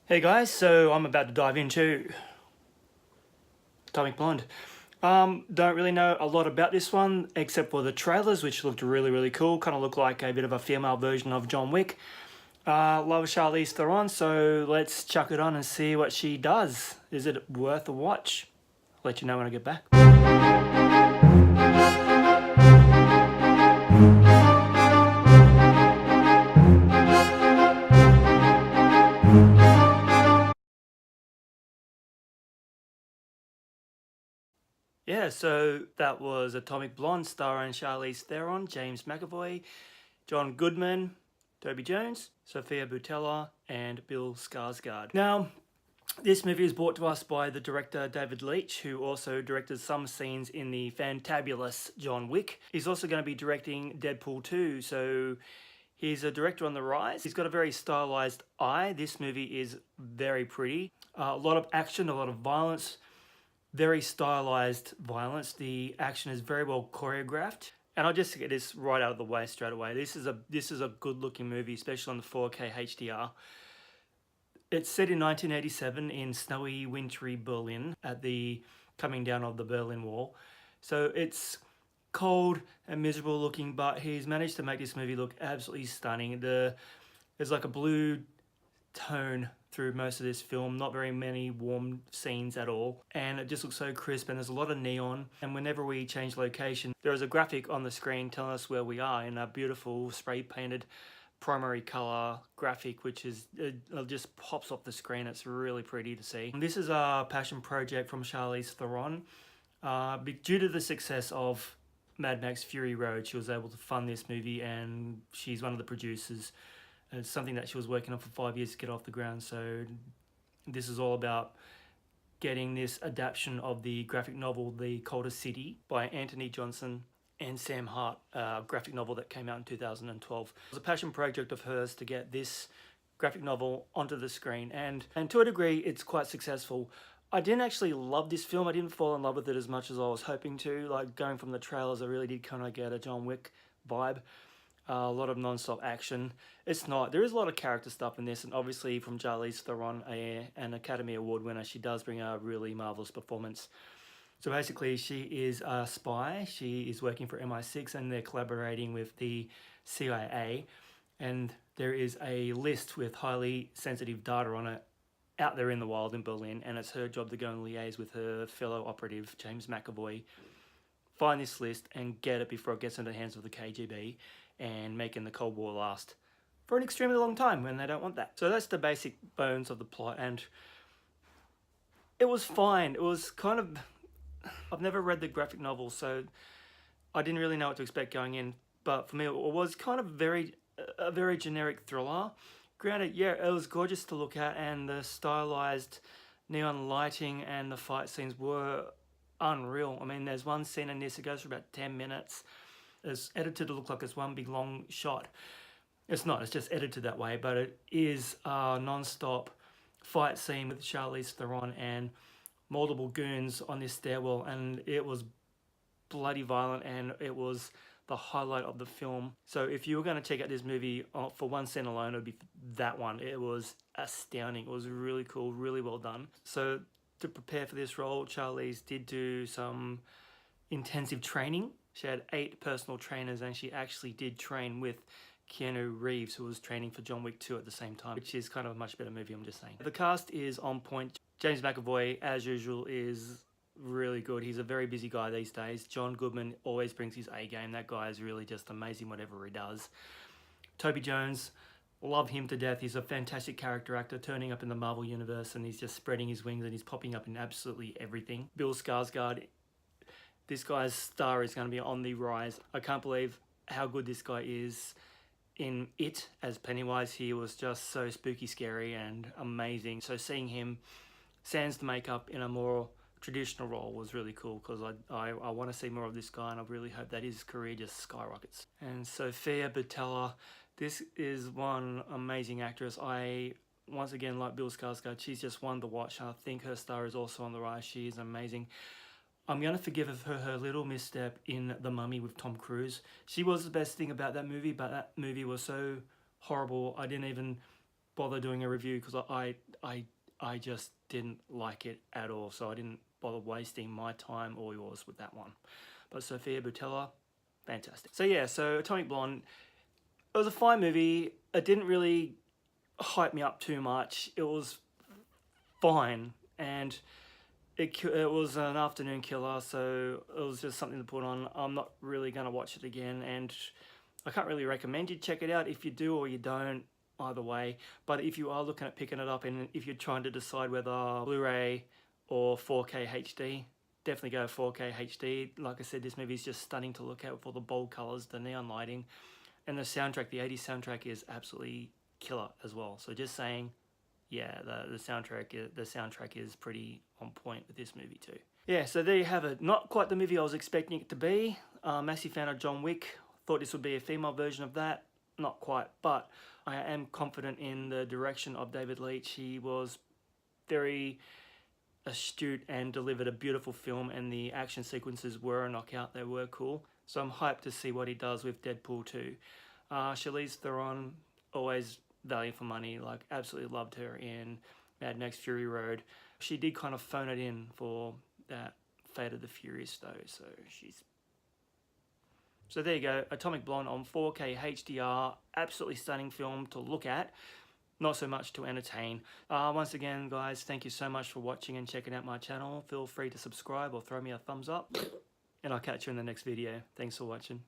Hey guys, so I'm about to dive into Atomic Blonde. Don't really know a lot about this one except for the trailers, which looked really cool. Kind of looked like a bit of a female version of John Wick. Love Charlize Theron, so let's chuck it on and see what she does. Is it worth a watch? I'll let you know when I get back. Yeah, so that was Atomic Blonde starring Charlize Theron, James McAvoy, John Goodman, Toby Jones, Sophia Boutella, and Bill Skarsgård. Now, this movie is brought to us by the director David Leitch, who also directed some scenes in the fantabulous John Wick. He's also going to be directing Deadpool 2, so he's a director on the rise. He's got a very stylized eye. This movie is very pretty. A lot of action, a lot of violence, very stylized violence. The action is very well choreographed. And I'll just get this right out of the way straight away. This is a good looking movie, especially on the 4K HDR. It's set in 1987 in snowy, wintry Berlin at the coming down of the Berlin Wall. So it's cold and miserable looking, but he's managed to make this movie look absolutely stunning. There's like a blue tone through most of this film, not very many warm scenes at all, and it just looks so crisp, and there's a lot of neon, and whenever we change location there is a graphic on the screen telling us where we are in a beautiful spray painted primary color graphic, which is it just pops off the screen. It's really pretty to see. This is a passion project from Charlize Theron. Due to the success of Mad Max Fury Road, she was able to fund this movie, and she's one of the producers. It's something that she was working on for 5 years to get off the ground. So this is all about getting this adaptation of the graphic novel The Colder City by Anthony Johnson and Sam Hart, a graphic novel that came out in 2012. It was a passion project of hers to get this graphic novel onto the screen, and to a degree it's quite successful. I didn't actually love this film. I didn't fall in love with it as much as I was hoping to. Like, going from the trailers, I really did kind of get a John Wick vibe. A lot of non-stop action. There is a lot of character stuff in this, and obviously from Charlize Theron, an Academy Award winner, she does bring a really marvelous performance. So basically, she is a spy. She is working for MI6, and they're collaborating with the CIA, and there is a list with highly sensitive data on it out there in the wild in Berlin, and it's her job to go and liaise with her fellow operative, James McAvoy, find this list and get it before it gets into the hands of the KGB, and making the Cold War last for an extremely long time when they don't want that. So that's the basic bones of the plot, and it was fine. It was kind of... I've never read the graphic novel, so I didn't really know what to expect going in, but for me it was kind of a very generic thriller. Granted, yeah, it was gorgeous to look at, and the stylized neon lighting and the fight scenes were unreal. I mean, there's one scene in this that goes for about 10 minutes. It's edited to look like it's one big long shot. It's not, it's just edited that way, but it is a non-stop fight scene with Charlize Theron and multiple goons on this stairwell, and it was bloody violent, and it was the highlight of the film. So if you were going to check out this movie for one scene alone, it would be that one. It was astounding. It was really cool, really well done. So to prepare for this role, Charlize did do some intensive training. She had 8 personal trainers, and she actually did train with Keanu Reeves, who was training for John Wick 2 at the same time, which is kind of a much better movie, I'm just saying. The cast is on point. James McAvoy, as usual, is really good. He's a very busy guy these days. John Goodman always brings his A game. That guy is really just amazing whatever he does. Toby Jones, love him to death. He's a fantastic character actor turning up in the Marvel Universe, and he's just spreading his wings, and he's popping up in absolutely everything. Bill Skarsgård, this guy's star is going to be on the rise. I can't believe how good this guy is in It as Pennywise. He was just so spooky, scary, and amazing. So seeing him sans the makeup in a more traditional role was really cool, because I want to see more of this guy, and I really hope that his career just skyrockets. And Sophia Boutella, this is one amazing actress. I once again like Bill Skarsgård. She's just one to watch. I think her star is also on the rise. She is amazing. I'm going to forgive her little misstep in The Mummy with Tom Cruise. She was the best thing about that movie, but that movie was so horrible I didn't even bother doing a review because I just didn't like it at all. So I didn't bother wasting my time or yours with that one. But Sofia Boutella, fantastic. So yeah, so Atomic Blonde, it was a fine movie. It didn't really hype me up too much. It was fine, and it was an afternoon killer, so it was just something to put on. I'm not really going to watch it again, and I can't really recommend you check it out. If you do or you don't, either way. But if you are looking at picking it up, and if you're trying to decide whether Blu-ray or 4K HD, definitely go 4K HD. Like I said, this movie is just stunning to look at with all the bold colors, the neon lighting, and the soundtrack. The 80s soundtrack is absolutely killer as well. So just saying, yeah, the soundtrack is pretty on point with this movie too. Yeah, so there you have it. Not quite the movie I was expecting it to be. Massive fan of John Wick. Thought this would be a female version of that. Not quite, but I am confident in the direction of David Leitch. He was very astute and delivered a beautiful film, and the action sequences were a knockout. They were cool. So I'm hyped to see what he does with Deadpool 2. Charlize Theron, always value for money. Like, absolutely loved her in Mad Max Fury Road. She did kind of phone it in for that Fate of the Furious though, so there you go, Atomic Blonde on 4K HDR, absolutely stunning film to look at, not so much to entertain. Once again, guys, thank you so much for watching and checking out my channel. Feel free to subscribe or throw me a thumbs up, and I'll catch you in the next video. Thanks for watching.